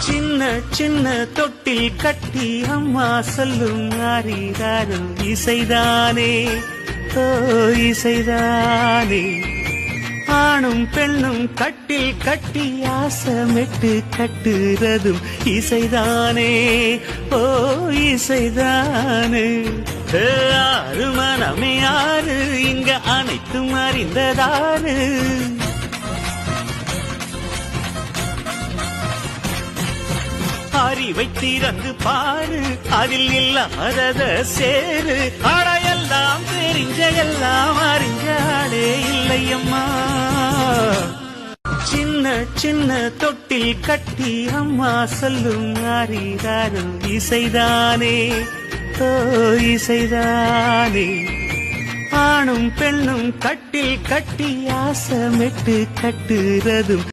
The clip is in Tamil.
சின்ன சின்ன தொட்டில் கட்டி அம்மா சொல்லும் ஆரிராரும் இசைதானே, ஓ இசைதானே. ஆணும் பெண்ணும் கட்டில் கட்டி ஆசமிட்டு கட்டுறதும் இசைதானே, ஓ இசைதானே. ஆறு மனமே ஆறு, இங்க அனைத்தும் அறிந்ததாரு. அறிவை திறந்து பாரு, அதில் இல்லாதத சேரு. அடையெல்லாம் தெரிஞ்ச எல்லாம் அறிஞ்சாலே இல்லையம்மா. சின்ன சின்ன தொட்டில் கட்டி அம்மா சொல்லும் ஆரிராரும் இசைதானே, ஓ இசைதானே. ஆணும் பெண்ணும் கட்டில் கட்டி ஆசமிட்டு கட்டுறதும்